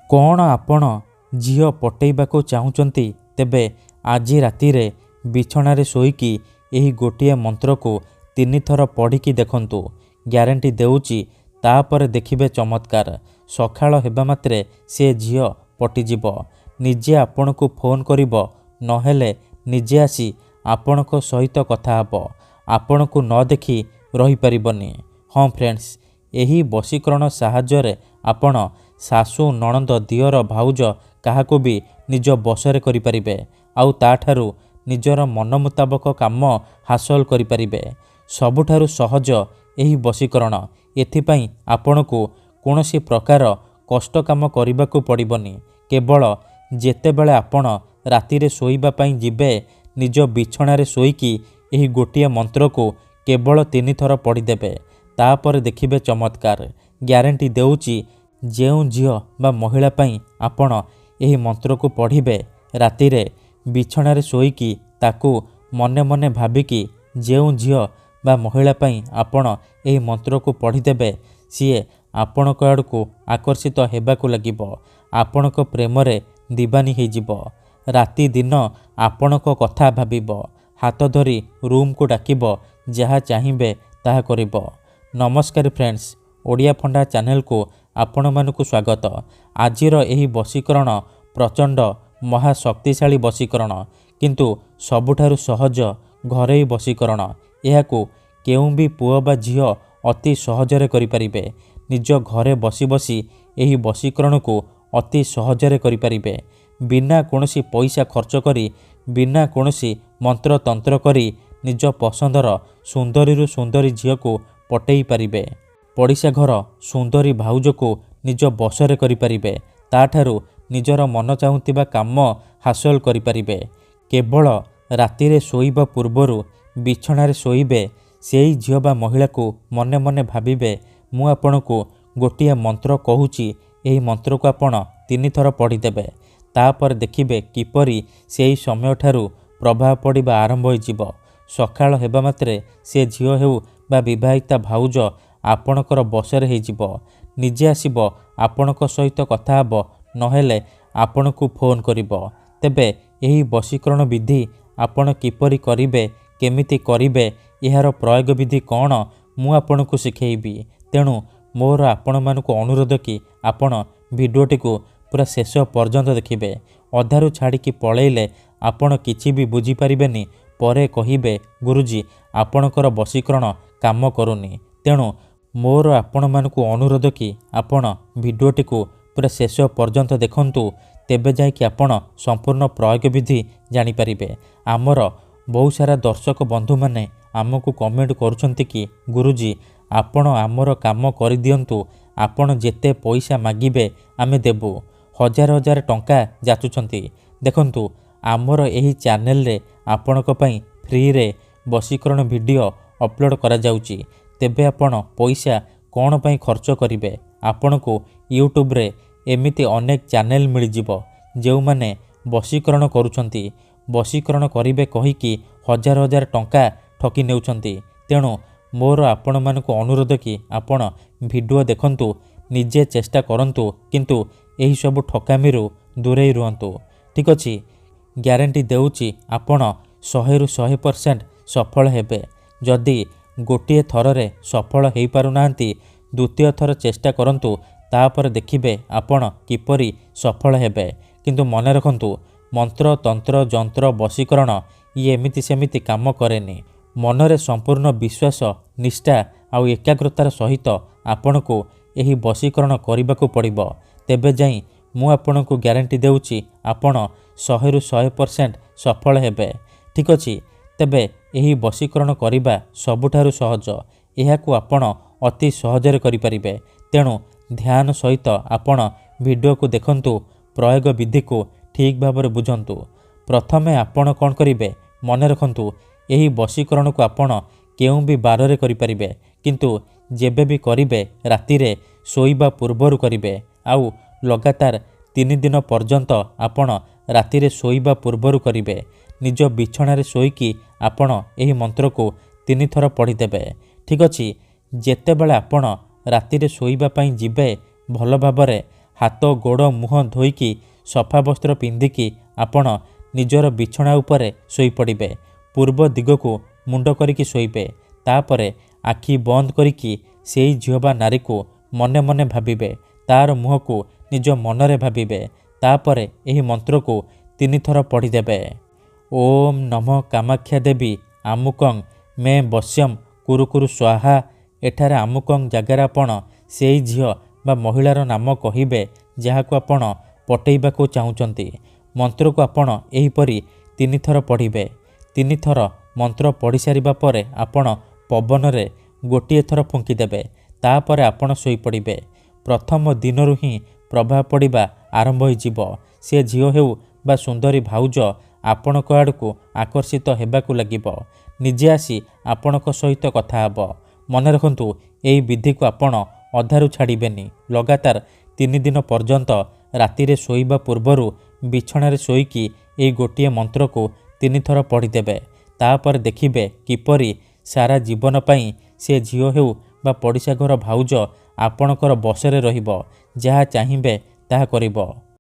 कौन आपण झील पटेइबाकू चाहुचंती तेबे आजी रातिरे बिछणारे शोईकी एही गोटिए मंत्र को 3 थर पढ़िकी देखंतु। ग्यारंटी देउची तापर देखिबे चमत्कार। सखाळ हेबा मात्रे से झील पटिजिब। निजे आपनकु फोन करिब नहेले निजे आसी आपनक सहित कथा हब। आपनकु न देखी रही परिबनी। हाँ फ्रेंड्स, एही वशीकरण साहाय्य आपण सासु नणंद दियर भाउज काहाको भी निज बसरे करि परिबे आउ ताठारु निजर मन मुताबक काम हासिल करि परिबे। सबुठारु सहज एही वशीकरण। एथिपाई आपणकु कोनोसी प्रकार कष्ट काम करिबाकू पड़िबनी। केवल जेतेबेले आपण रातिरे शोइबा पई जिबे निज बिछणारे शोईकी एही गोटिए मंत्र को केवल 3 थर पढ़िदेबे। तापर देखिबे चमत्कार। ग्यारंटी देउची जेउ झील बा महिला पई आपण एही मंत्र को पढ़िबे रातिरे बिछणारे शोईकी ताकू मने मने भाबिकी जेउ झील बा महिला पई आपण एही मंत्र को पढ़िदेबे सीए आपणक आड़कू आकर्षित हेबाकू लागिबो। आपणक प्रेमरे दीवानी होइजिबो। राति दिन आपणक कथा भाबिबो। हाथ धरी रूम को डाकिबो। जहा चाहिबे ताहा करिबो। नमस्कार फ्रेंड्स, ओडिया फंडा चैनल को आपण मानकु स्वागत। आजिर एही वशीकरण प्रचंड महाशक्तिशाली वशीकरण, किंतु सबुठारु सहज घरेई वशीकरण। एहाकू केउ भी पुओ बा झील अति सहजरे करि परिबे। निज घरे बसी बसी एही वशीकरण को अति सहजरे करि परिबे। बिना कोनोसी पैसा खर्च करी, बिना कोनोसी मंत्र तंत्र करी निज पसंदर सुंदरीरु सुंदरी झील को पटेई परिबे। पड़िशा घर सुंदरी भाउज को निज बसरे करि परिबे। ताठारु निजर मन चाहुतिबा काम हासिल करि परिबे। केवल रातिरे शोइबा पूर्वरु बिछणारे शोइबे सेई झील बा महिला को मने मने भाबिबे मु आपनकु गोटिए मंत्र कहूची। एही मंत्र को आपण 3 थर पढ़िदेबे। तापर देखिबे किपरि सेई समय ठारु प्रभाव पड़िबा आरंभ होइजिबो। सखाळ हेबा मात्रे से झील हेउ बा विवाहिता भाउज आपणकर बसरे होइजिबो। निजे आसिबो, आपणक सहित कथा हबो, नहेले आपणकु फोन करिबो। तेबे एही वशीकरण विधि आपण किपरि करिबे, केमिति करिबे, एहार प्रयोग विधि कौन मु आपणकु सिखेइबी। तेणु मोर आपण मानकु अनुरोध कि आपण भिडियोटी को पूरा शेष पर्यंत देखिबे। अधारु छाड़िकी पळेइले आपण किछि भी बुझी परिबेनी। परे कहिबे गुरुजी आपणकर वशीकरण काम करूनी। तेणु मोर आपण मानकु अनुरोध कि आपण भिडियोटी को पूरा शेष पर्यंत देखंतु। तेबे जाय कि आपण संपूर्ण प्रयोग विधि जानि परिबे। आमर बहुत सारा दर्शक बंधु माने आमको कमेंट करूछंती कि गुरुजी आपण आमर काम करि दियंतु। आपण जेते पैसा मागिबे आमे देबु। हजार हजार टंका जाचुछंती। देखंतु आमर एही चैनल रे आपणक पई फ्री रे वशीकरण वीडियो अपलोड करा जाउची। तेबे आपण पैसा कौन पई खर्च करिवे। आपणको यूट्यूब रे एमिति अनेक चैनल मिल जिवो जेउ माने वशीकरण करूछंती। वशीकरण करिवे कहिकी हजार हजार टंका ठकी नेउछंती। तेणु मोर आपण मानकु अनुरोध कि आपण वीडियो देखंतु, निजे चेष्टा करंतु, किंतु एही सब ठकामीरु दूरे रुहंतु। ठीक अछि, ग्यारंटी देउची आपण 100 रु 100% सफल हेबे। जदि गोटिए थररे सफल हो पारुनाहांती, द्वितीय थर चेष्टा करंतु, तापर देखिबे आपण किपरि सफल हेबे। किंतु मन रखंतु, मंत्र तंत्र जंत्र वशीकरण ये एमिति सेमिति काम करेनी। मनरे संपूर्ण विश्वास, निष्ठा आउ एकाग्रतार सहित आपणकु एही वशीकरण करिबाकू पड़िबो। तेबे जाई मु आपणकु ग्यारंटी देउची आपण 100 रु 100% सफल हेबे। ठीक अछि, तेबे एही वशीकरण करिबा सबुठारु सहज। एहाकू आपण अति सहजरे करि परिबे। तेणु ध्यान सहित आपण वीडियो को देखंतु, प्रयोग विधि को ठीक भाबरे बुझंतु। प्रथमे आपण कोन करिबे मन रखंतु, एही वशीकरण को आपण केउ भी बाररे करि परिबे, किंतु जेबे भी करिबे रातिरे शोइबा पूर्वरु करिबे। आउ लगातार 3 दिन पर्यंत आपण रातिरे शोइबा पूर्वरु करिबे। निज बिछणारे शोईकी आपण एही मंत्र को 3 थर पढ़िदेबे। ठीक अछि, जेतेबेले आपण रातिरे शोइबा पई जिबे भल भाबरे ହାତ ଗୋଡ଼ ମୁହଁ ଧୋଇକି ସଫା ବସ୍ତ୍ର ପିନ୍ଧିକି ଆପଣ ନିଜର ବିଛଣା ଉପରେ ଶୋଇପଡ଼ିବେ। ପୂର୍ବ ଦିଗକୁ ମୁଣ୍ଡ କରିକି ଶୋଇବେ। ତାପରେ ଆଖି ବନ୍ଦ କରିକି ସେଇ ଝିଅ ବା ନାରୀକୁ ମନେ ମନେ ଭାବିବେ। ତାର ମୁହଁକୁ ନିଜ ମନରେ ଭାବିବେ। ତାପରେ ଏହି ମନ୍ତ୍ରକୁ 3 ଥର ପଢ଼ିଦେବେ। ଓମ୍ ନମଃ କାମାକ୍ଷା ଦେବୀ ଆମୁକଂ ମେ ବଶ୍ୟମ୍ କୁରୁ କୁରୁ ସ୍ୱାହା। ଏଠାରେ ଆମୁକଂ ଜାଗାରେ ଆପଣ ସେଇ ଝିଅ ବା ମହିଳାର ନାମ କହିବେ ଯାହାକୁ ଆପଣ ପଟେଇବାକୁ ଚାହୁଁଛନ୍ତି। ମନ୍ତ୍ରକୁ ଆପଣ ଏହିପରି 3 ଥର ପଢ଼ିବେ। 3 ଥର ମନ୍ତ୍ର ପଢ଼ି ସାରିବା ପରେ ଆପଣ ପବନରେ ଗୋଟିଏ ଥର ଫୁଙ୍କିଦେବେ। ତାପରେ ଆପଣ ଶୋଇପଡ଼ିବେ। ପ୍ରଥମ ଦିନରୁ ହିଁ ପ୍ରଭାବ ପଡ଼ିବା ଆରମ୍ଭ ହୋଇଯିବ। ସେ ଝିଅ ହେଉ ବା ସୁନ୍ଦରୀ ଭାଉଜ ଆପଣଙ୍କ ଆଡ଼କୁ ଆକର୍ଷିତ ହେବାକୁ ଲାଗିବ। ନିଜେ ଆସି ଆପଣଙ୍କ ସହିତ କଥା ହେବ। ମନେ ରଖନ୍ତୁ, ଏହି ବିଧିକୁ ଆପଣ ଅଧାରୁ ଛାଡ଼ିବେନି। ଲଗାତାର 3 ଦିନ ପର୍ଯ୍ୟନ୍ତ ରାତିରେ ଶୋଇବା ପୂର୍ବରୁ ବିଛଣାରେ ଶୋଇକି ଏହି ଗୋଟିଏ ମନ୍ତ୍ରକୁ 3 ଥର ପଢ଼ିଦେବେ। ତାପରେ ଦେଖିବେ କିପରି ସାରା ଜୀବନ ପାଇଁ ସେ ଝିଅ ହେଉ ବା ପଡ଼ିଶା ଘର ଭାଉଜ ଆପଣଙ୍କର ବଶରେ ରହିବ। ଯାହା ଚାହିଁବେ ତାହା କରିବ।